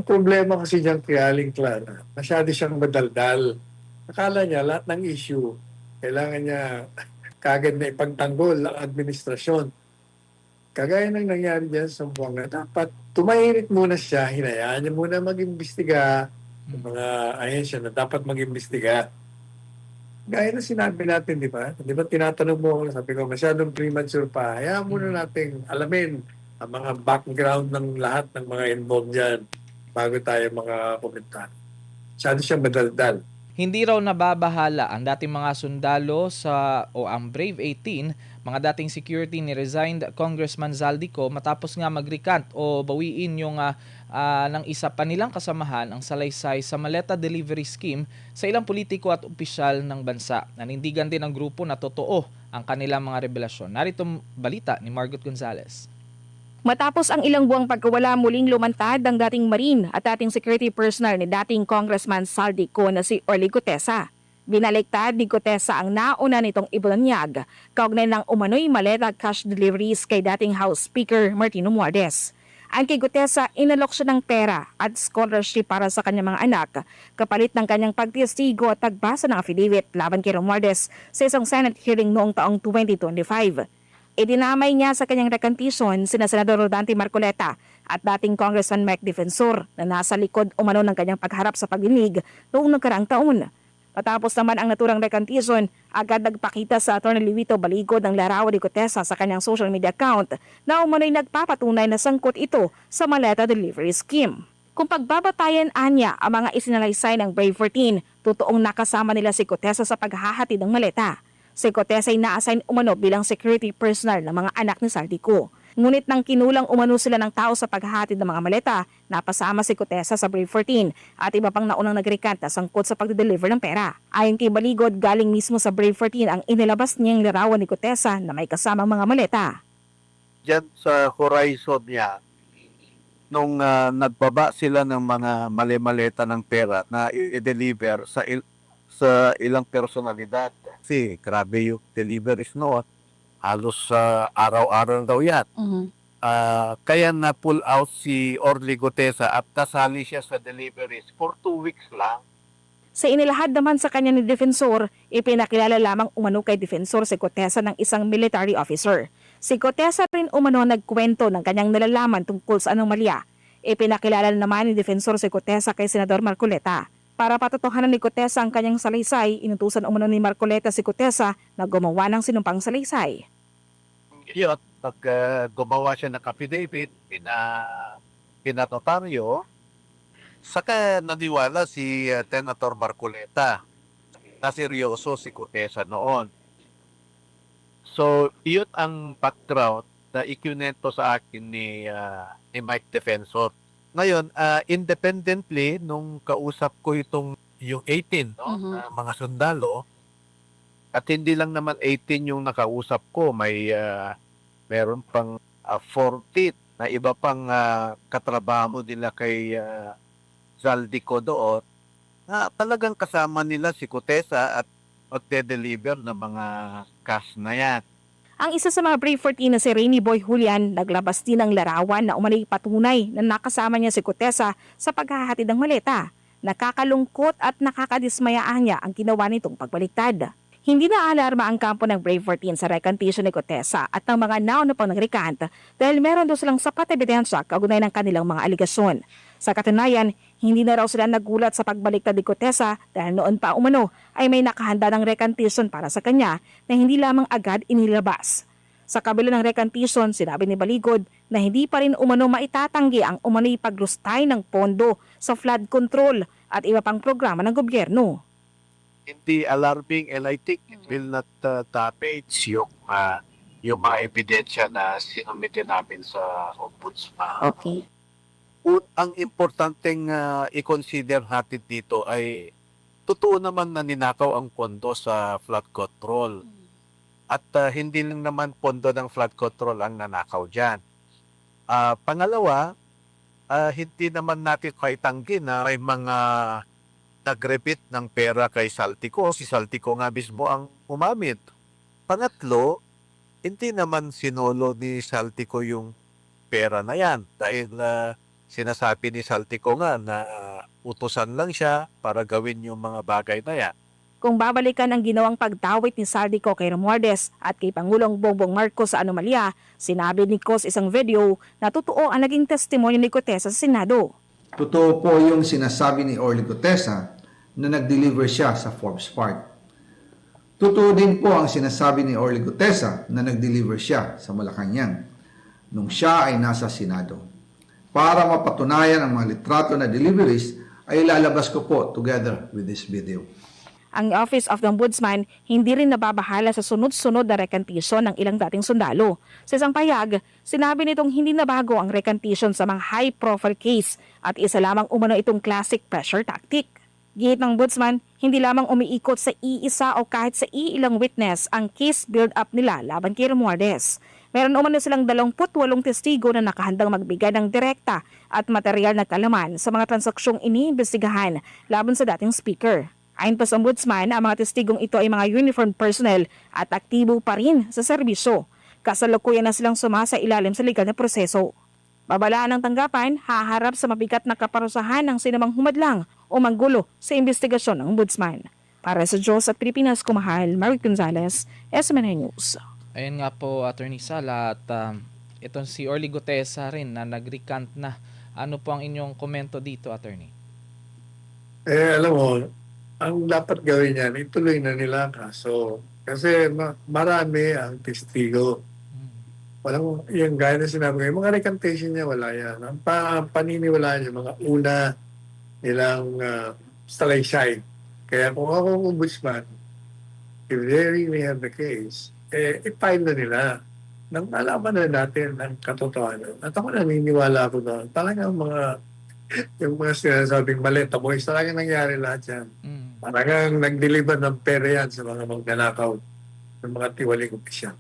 problema kasi diyan kay Aling Clara, masyado siyang madaldal. Akala niya lahat ng issue, kailangan niya kaagad na ipagtanggol ang administrasyon. Kagaya ng nangyari diyan sa Buanga, dapat tumahimik muna siya, hinayaan niya muna mag-imbestiga ng mga ahensya na dapat mag-imbestiga. Gaya na sinabi natin, di ba? Di ba tinatanong mo ako, sabi ko, masyadong premature pa. Hayaan muna natin alamin ang mga background ng lahat ng mga involved dyan bago tayo mga komentar. Masyado siyang madaldal. Hindi raw nababahala ang dating mga sundalo o ang Brave 18, mga dating security ni resigned Congressman Zaldico matapos nga mag-recant o bawiin yung ng isa pa nilang kasamahan ang salaysay sa maleta delivery scheme sa ilang politiko at opisyal ng bansa. Nanindigan din ang grupo na totoo ang kanilang mga revelasyon. Narito balita ni Margot Gonzalez. Matapos ang ilang buwang pagkawala, muling lumantad ang dating Marine at dating security personnel ni dating Congressman Zaldico na si Orly Gutesa. Binaliktad ni Gutesa ang nauna nitong ibunyag kaugnay ng umano'y maleta cash deliveries kay dating House Speaker Martin Romualdez. Ang kay Gutesa, inalok siya ng pera at scholarship para sa kanyang mga anak kapalit ng kanyang pagtestigo at tagbasa ng affidavit laban kay Romualdez sa isang Senate hearing noong taong 2025. Idinamay niya sa kanyang recantation sina Senador Rodante Marcoleta at dating Congressman Mike Defensor na nasa likod umano ng kanyang pagharap sa pagdinig noong nagkaraang taon. Matapos naman ang naturang recantation, agad nagpakita sa Atty. Luito Baligod ng larawan ni Gutesa sa kanyang social media account na umano'y nagpapatunay na sangkot ito sa maleta delivery scheme. Kung pagbabatayan anya ang mga isinalaysay ng Brave 14, totoong nakasama nila si Gutesa sa paghahatid ng maleta. Si Gutesa ay na-assign umano bilang security personnel ng mga anak ni Zaldico. Ngunit nang kinulang umano sila ng tao sa paghahatid ng mga maleta, napasama si Gutesa sa Brave 14 at iba pang naunang nagrekant na sangkot sa pagde-deliver ng pera. Ayon kay Baligod, galing mismo sa Brave 14 ang inilabas niyang larawan ni Gutesa na may kasamang mga maleta. Diyan sa horizon niya, nung nagbaba sila ng mga mali-maleta ng pera na i-deliver sa ilang personalidad. Kasi grabe yung deliveries noon. Halos araw-araw daw yan. Kaya na-pull out si Orly Gutesa at kasali siya sa deliveries for 2 weeks lang. Sa inilahad naman sa kanya ni Defensor, ipinakilala lamang umano kay Defensor si Gutesa ng isang military officer. Si Gutesa rin umano nagkwento ng kanyang nalalaman tungkol sa anomalya. Ipinakilala naman ni Defensor si Gutesa kay Senador Marcoleta. Para patotohanan ni Gutesa ang kanyang salaysay, inutusan umano ni Marcoleta si Gutesa na gumawa ng sinumpang salaysay. Yun, gumawa siya ng affidavit, pinatotaryo, saka naniwala si Senator Marcoleta na seryoso si Gutesa noon. So, yun ang background na ikunento sa akin ni Mike Defensor. Ngayon, independently, nung kausap ko yung 18, no, mga sundalo, at hindi lang naman 18 yung nakausap ko, meron pang 40 na iba pang katrabaho nila kay Zaldico doon, na talagang kasama nila si Gutesa at magde-deliver ng mga cash na yan. Ang isa sa mga Brave 14 na si Rainy Boy Julian naglabas din ng larawan na umano'y patunay na nakasama niya si Gutesa sa paghahatid ng maleta. Nakakalungkot at nakakadismayaan niya ang ginawa nitong pagbaliktad. Hindi na alarma ang kampo ng Brave 14 sa recantation ni Gutesa at ng mga nauna pang nagrecant dahil meron daw silang sapat ebidensya kaugnay ng kanilang mga aligasyon. Sa katunayan, hindi na raw sila nagulat sa pagbaliktad ni Gutesa dahil noon pa umano ay may nakahanda ng recantation para sa kanya na hindi lamang agad inilabas. Sa kabila ng recantation, sinabi ni Baligod na hindi pa rin umano maitatanggi ang umano'y paglustay ng pondo sa flood control at iba pang programa ng gobyerno. Hindi alarming, and I think it will not damage yung mga ebidensya na sinumite namin sa ombudsman. Okay. Ang importanteng i-consider natin dito ay totoo naman na ninakaw ang pondo sa flood control. At hindi lang naman pondo ng flood control ang nanakaw dyan. Pangalawa, hindi naman natin kaitanggi na may mga nag-rebit ng pera kay Zaldico. Si Zaldico nga mismo ang umamit. Pangatlo, hindi naman sinolo ni Zaldico yung pera na yan dahil Sinasabi ni Saltico nga na utusan lang siya para gawin yung mga bagay na yan. Kung babalikan ang ginawang pagdawit ni Saldico kay Romualdez at kay Pangulong Bongbong Marcos sa anomalya, sinabi ni Cos isang video na totoo ang naging testimonyo ni Gutesa sa Senado. Totoo po yung sinasabi ni Orly Gutesa na nag-deliver siya sa Forbes Park. Totoo din po ang sinasabi ni Orly Gutesa na nag-deliver siya sa Malacanang nung siya ay nasa Senado. Para mapatunayan ang mga litrato na deliveries ay lalabas ko po together with this video. Ang Office of the Ombudsman hindi rin nababahala sa sunod-sunod na rekantisyon ng ilang dating sundalo. Sa isang payag, sinabi nitong hindi na bago ang rekantisyon sa mga high-profile case at isa lamang umano itong classic pressure tactic. Gihit ng Ombudsman, hindi lamang umiikot sa iisa o kahit sa iilang witness ang case build-up nila laban kay Romualdez. Meron umano silang 28 testigo na nakahandang magbigay ng direkta at material na kalaman sa mga transaksyong iniimbestigahan laban sa dating speaker. Ayon pa sa Ombudsman, ang mga testigong ito ay mga uniformed personnel at aktibo pa rin sa serbisyo. Kasalukuyan na silang sumasa ilalim sa legal na proseso. Babalaan ng tanggapan, haharap sa mabigat na kaparusahan ng sinamang humadlang o manggulo sa investigasyon ng Ombudsman. Para sa Diyos at Pilipinas, kumahal, Marie Gonzalez, SMNI News. Ayun nga po, Attorney Sal, at itong si Orly Gutesa rin na nag-recant na. Ano po ang inyong komento dito, Attorney? Alam mo, ang dapat gawin yan, ituloy na nila ang kaso. Kasi marami ang testigo. Walang, yung gaya na sinabi ko, yung mga recantation niya, wala yan. Ang paniniwalaan niya, mga una nilang salaysay. Kaya kung ako ombudsman, if they really have the case, i-file na nila. Nang malaman na natin ang katotohanan. At ako naniniwala ako doon. Talagang yung mga sinasabing maleta boys, talagang nangyari lahat yan. Talagang nag-deliver ng pera yan sa mga magnanakaw ng mga tiwaling opisyal.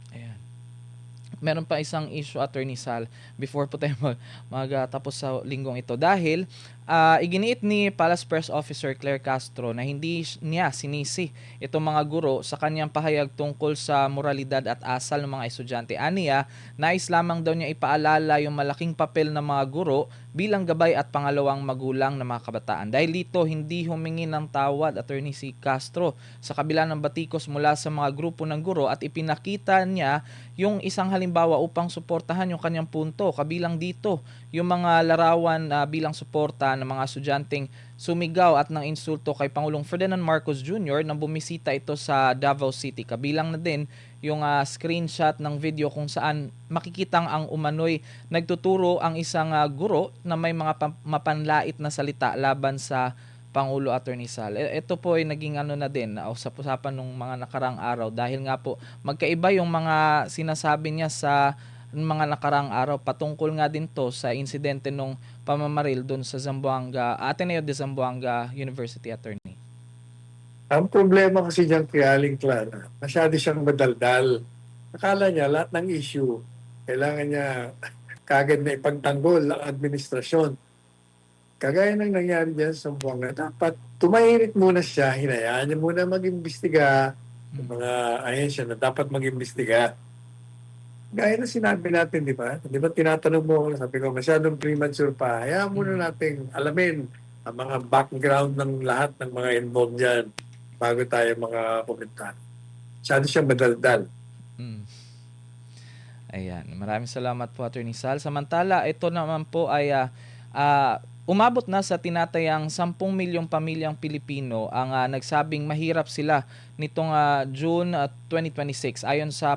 Ayan. Meron pa isang issue, Attorney Sal, before po tayo magtapos sa linggong ito. Dahil iginiit ni Palace Press Officer Claire Castro na hindi niya sinisi itong mga guro sa kanyang pahayag tungkol sa moralidad at asal ng mga estudyante. Aniya, nais lamang daw niya ipaalala yung malaking papel ng mga guro bilang gabay at pangalawang magulang ng mga kabataan. Dahil dito, hindi humingi ng tawad, Attorney si Castro, sa kabila ng batikos mula sa mga grupo ng guro at ipinakita niya yung isang halimbawa upang suportahan yung kanyang punto. Kabilang dito, yung mga larawan bilang suporta ng mga estudyanteng sumigaw at ng insulto kay Pangulong Ferdinand Marcos Jr. nang bumisita ito sa Davao City. Kabilang na din yung screenshot ng video kung saan makikitang ang umano'y nagtuturo ang isang guro na may mga mapanlait na salita laban sa Pangulo, Attorney Sal. Ito po ay naging na din, usap-usapan ng mga nakarang araw dahil nga po magkaiba yung mga sinasabi niya sa mga nakarang araw patungkol nga din to sa insidente nung pamamaril doon sa Zamboanga, Ateneo de Zamboanga University, Attorney. Ang problema kasi dyan kay Aling Clara, masyado siyang madaldal. Akala niya lahat ng issue, kailangan niya kagad na ipagtanggol ang administrasyon. Kagaya ng nangyari dyan sa Zamboanga, dapat tumahimik muna siya, hinayaan niya muna mag-imbestiga, yung mga ahensya na dapat mag-imbestiga. Gaya na sinabi natin, di ba? Di ba tinatanong mo, sabi ko, masyadong premature pa. Hayaan muna natin alamin ang mga background ng lahat ng mga involved dyan bago tayo mga komentar. Masyado siyang madaldal. Ayan, maraming salamat po, Attorney Sal. Samantala, ito naman po ay umabot na sa tinatayang 10 milyong pamilyang Pilipino ang nagsabing mahirap sila nitong June 2026 ayon sa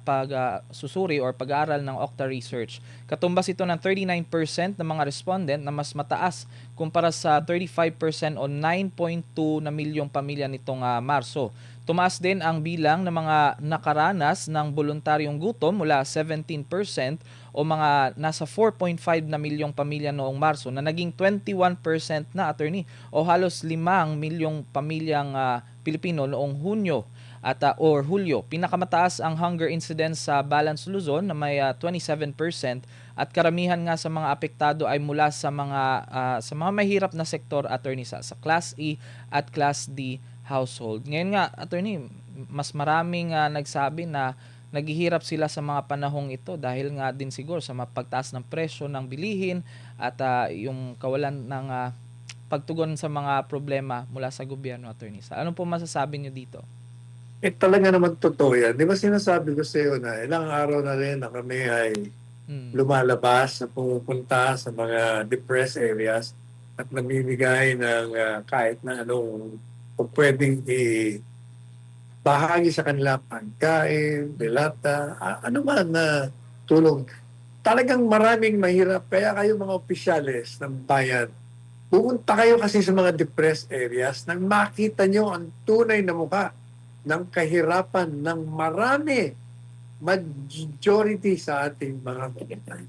pagsusuri or pag-aaral ng Okta Research. Katumbas ito ng 39% ng mga respondent na mas mataas kumpara sa 35% o 9.2 na milyong pamilya nitong Marso. Tumaas din ang bilang ng mga nakaranas ng voluntaryong gutom mula 17% o mga nasa 4.5 na milyong pamilya noong Marso na naging 21% na, Attorney, o halos 5 milyong pamilyang Pilipino noong Hunyo or Hulyo. Pinakamataas ang hunger incidence sa Balance Luzon na may 27% at karamihan nga sa mga apektado ay mula sa mga mahirap na sektor, Attorney, sa Class E at Class D household. Ngayon nga, Attorney, mas maraming nagsabi na naghihirap sila sa mga panahong ito dahil nga din siguro sa pagtaas ng presyo ng bilihin at yung kawalan ng pagtugon sa mga problema mula sa gobyerno, Attorney Sal. Ano po masasabi niyo dito? Talaga naman totoo yan. Di ba sinasabi ko sa iyo na ilang araw na rin na kami ay lumalabas, na pumupunta sa mga depressed areas at namimigay ng kahit na anong kung pwedeng bahagi sa kanila, pagkain, delata, ano man na tulong. Talagang maraming mahirap. Kaya kayo mga opisyales ng bayan, pumunta kayo kasi sa mga depressed areas nang makita nyo ang tunay na mukha ng kahirapan ng marami, majority sa ating mga kababayan.